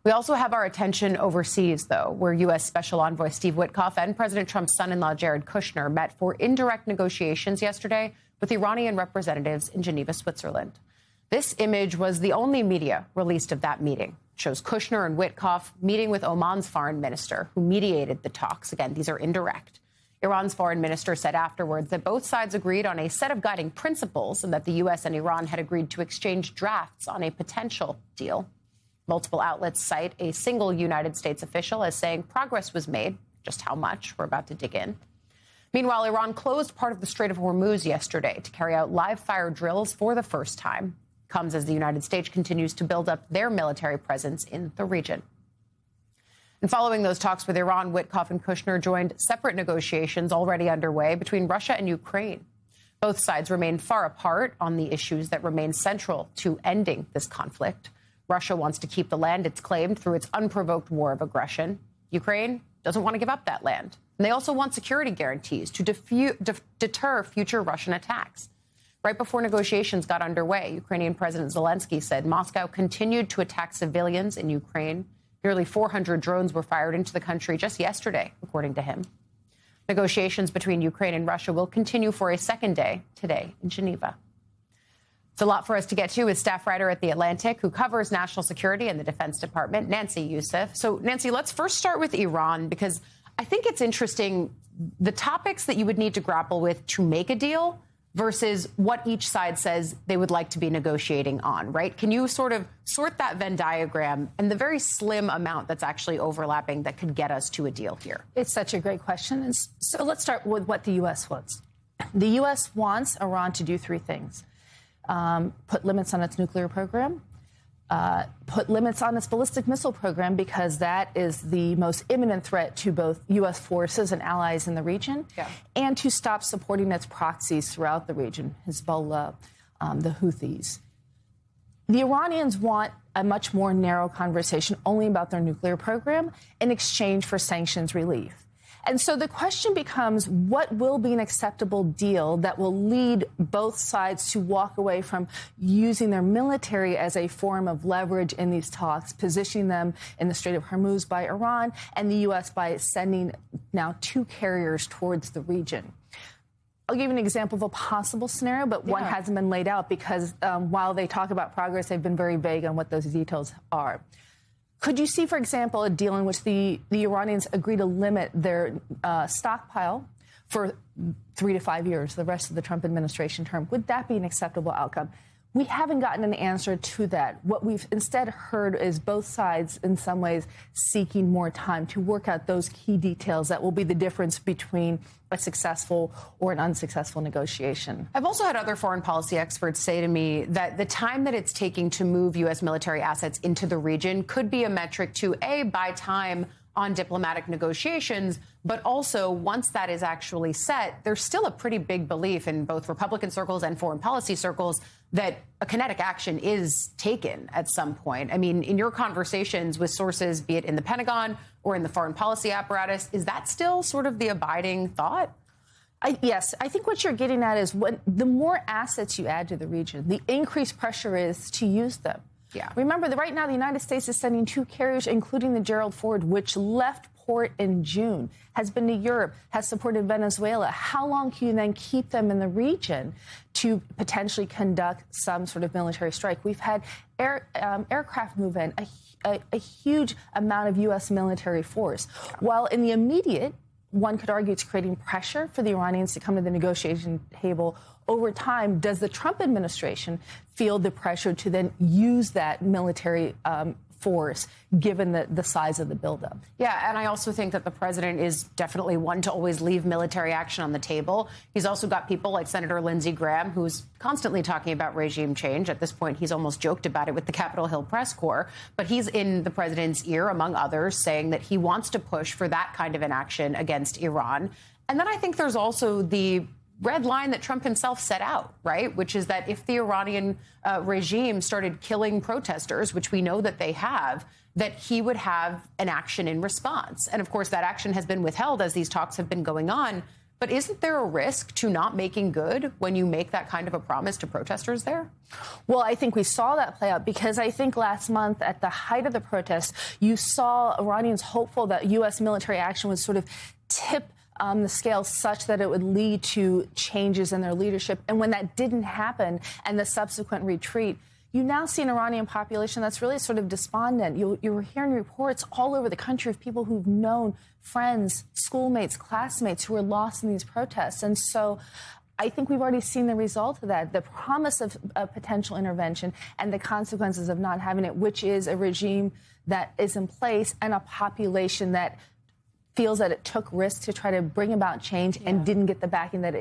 We also have our attention overseas, though, where U.S. Special Envoy Steve Witkoff and President Trump's son-in-law Jared Kushner met for indirect negotiations yesterday with Iranian representatives in Geneva, Switzerland. This image was the only media released of that meeting. It shows Kushner and Witkoff meeting with Oman's foreign minister, who mediated the talks. Again, these are indirect. Iran's foreign minister said afterwards that both sides agreed on a set of guiding principles and that the U.S. and Iran had agreed to exchange drafts on a potential deal. Multiple outlets cite a single United States official as saying progress was made. Just how much? We're about to dig in. Meanwhile, Iran closed part of the Strait of Hormuz yesterday to carry out live fire drills for the first time. It comes as the United States continues to build up their military presence in the region. And following those talks with Iran, Witkoff and Kushner joined separate negotiations already underway between Russia and Ukraine. Both sides remain far apart on the issues that remain central to ending this conflict. Russia wants to keep the land it's claimed through its unprovoked war of aggression. Ukraine doesn't want to give up that land. And they also want security guarantees to deter future Russian attacks. Right before negotiations got underway, Ukrainian President Zelensky said Moscow continued to attack civilians in Ukraine. Nearly 400 drones were fired into the country just yesterday, according to him. Negotiations between Ukraine and Russia will continue for a second day today in Geneva. It's a lot for us to get to with staff writer at The Atlantic who covers national security and the Defense Department, Nancy Youssef. So, Nancy, let's first start with Iran, because I think it's interesting the topics that you would need to grapple with to make a deal versus what each side says they would like to be negotiating on, right? Can you sort of sort that Venn diagram and the very slim amount that's actually overlapping that could get us to a deal here? It's such a great question. And so let's start with what the U.S. wants. The U.S. wants Iran to do three things. Put limits on its nuclear program, put limits on its ballistic missile program, because that is the most imminent threat to both U.S. forces and allies in the region, and to stop supporting its proxies throughout the region, Hezbollah, the Houthis. The Iranians want a much more narrow conversation only about their nuclear program in exchange for sanctions relief. And so the question becomes, what will be an acceptable deal that will lead both sides to walk away from using their military as a form of leverage in these talks, positioning them in the Strait of Hormuz by Iran, and the U.S. by sending now 2 carriers towards the region? I'll give you an example of a possible scenario, but one hasn't been laid out because while they talk about progress, they've been very vague on what those details are. Could you see, for example, a deal in which the Iranians agree to limit their stockpile for 3 to 5 years, the rest of the Trump administration term? Would that be an acceptable outcome? We haven't gotten an answer to that. What we've instead heard is both sides, in some ways, seeking more time to work out those key details that will be the difference between a successful or an unsuccessful negotiation. I've also had other foreign policy experts say to me that the time that it's taking to move U.S. military assets into the region could be a metric to, A, buy time on diplomatic negotiations, but also once that is actually set, there's still a pretty big belief in both Republican circles and foreign policy circles that a kinetic action is taken at some point. I mean, in your conversations with sources, be it in the Pentagon or in the foreign policy apparatus, is that still sort of the abiding thought? Yes, I think what you're getting at is the more assets you add to the region, the increased pressure is to use them. Yeah. Remember that right now the United States is sending 2 carriers, including the Gerald Ford, which left port in June, has been to Europe, has supported Venezuela. How long can you then keep them in the region to potentially conduct some sort of military strike? We've had aircraft move in, a huge amount of U.S. military force. While in the immediate, one could argue it's creating pressure for the Iranians to come to the negotiation table. Over time, does the Trump administration feel the pressure to then use that military force, given the size of the buildup? Yeah, and I also think that the president is definitely one to always leave military action on the table. He's also got people like Senator Lindsey Graham, who's constantly talking about regime change. At this point, he's almost joked about it with the Capitol Hill press corps. But he's in the president's ear, among others, saying that he wants to push for that kind of an action against Iran. And then I think there's also the red line that Trump himself set out, right, which is that if the Iranian regime started killing protesters, which we know that they have, that he would have an action in response. And of course, that action has been withheld as these talks have been going on. But isn't there a risk to not making good when you make that kind of a promise to protesters there? Well, I think we saw that play out because I think last month at the height of the protests, you saw Iranians hopeful that U.S. military action would sort of tip the scale such that it would lead to changes in their leadership. And when that didn't happen and the subsequent retreat, you now see an Iranian population that's really sort of despondent. You're hearing reports all over the country of people who've known friends, schoolmates, classmates who were lost in these protests. And so I think we've already seen the result of that, the promise of a potential intervention and the consequences of not having it, which is a regime that is in place and a population that feels that it took risks to try to bring about change and didn't get the backing that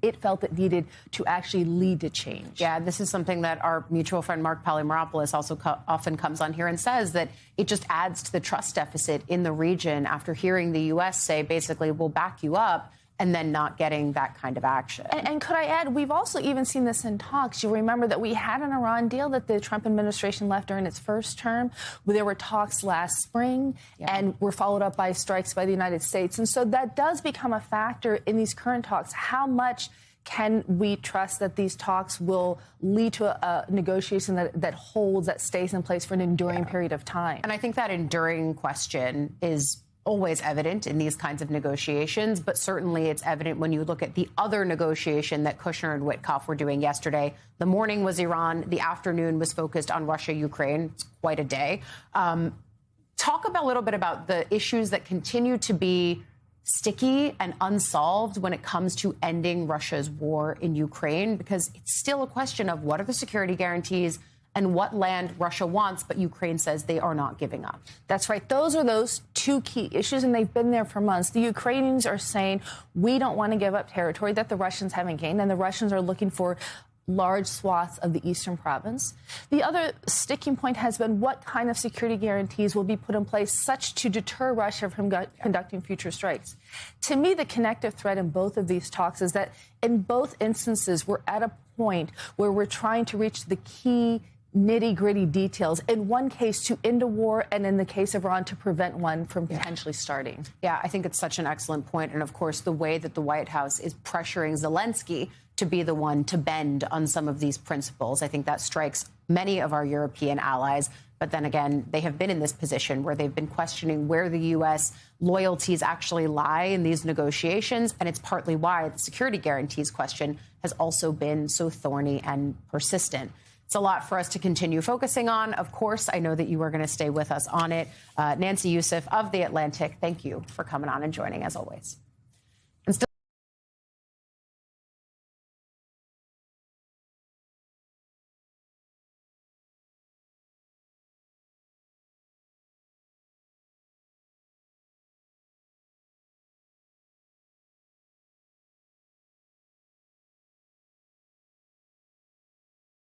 it felt it needed to actually lead to change. Yeah, this is something that our mutual friend Mark Polymeropoulos also often comes on here and says, that it just adds to the trust deficit in the region after hearing the U.S. say, basically, we'll back you up, and then not getting that kind of action. And could I add, we've also even seen this in talks. You'll remember that we had an Iran deal that the Trump administration left during its first term. There were talks last spring and were followed up by strikes by the United States. And so that does become a factor in these current talks. How much can we trust that these talks will lead to a negotiation that holds, that stays in place for an enduring period of time? And I think that enduring question is always evident in these kinds of negotiations, but certainly it's evident when you look at the other negotiation that Kushner and Witkoff were doing yesterday. The morning was Iran. The afternoon was focused on Russia, Ukraine. It's quite a day. Talk a little bit about the issues that continue to be sticky and unsolved when it comes to ending Russia's war in Ukraine, because it's still a question of what are the security guarantees and what land Russia wants, but Ukraine says they are not giving up. That's right. Those are those two key issues, and they've been there for months. The Ukrainians are saying, we don't want to give up territory that the Russians haven't gained, and the Russians are looking for large swaths of the eastern province. The other sticking point has been what kind of security guarantees will be put in place such to deter Russia from conducting future strikes. To me, the connective thread in both of these talks is that in both instances, we're at a point where we're trying to reach the key nitty-gritty details. In one case, to end a war, and in the case of Iran, to prevent one from potentially starting. Yeah, I think it's such an excellent point. And of course, the way that the White House is pressuring Zelensky to be the one to bend on some of these principles, I think that strikes many of our European allies. But then again, they have been in this position where they've been questioning where the U.S. loyalties actually lie in these negotiations. And it's partly why the security guarantees question has also been so thorny and persistent. It's a lot for us to continue focusing on. Of course, I know that you are going to stay with us on it. Nancy Youssef of The Atlantic, thank you for coming on and joining, as always.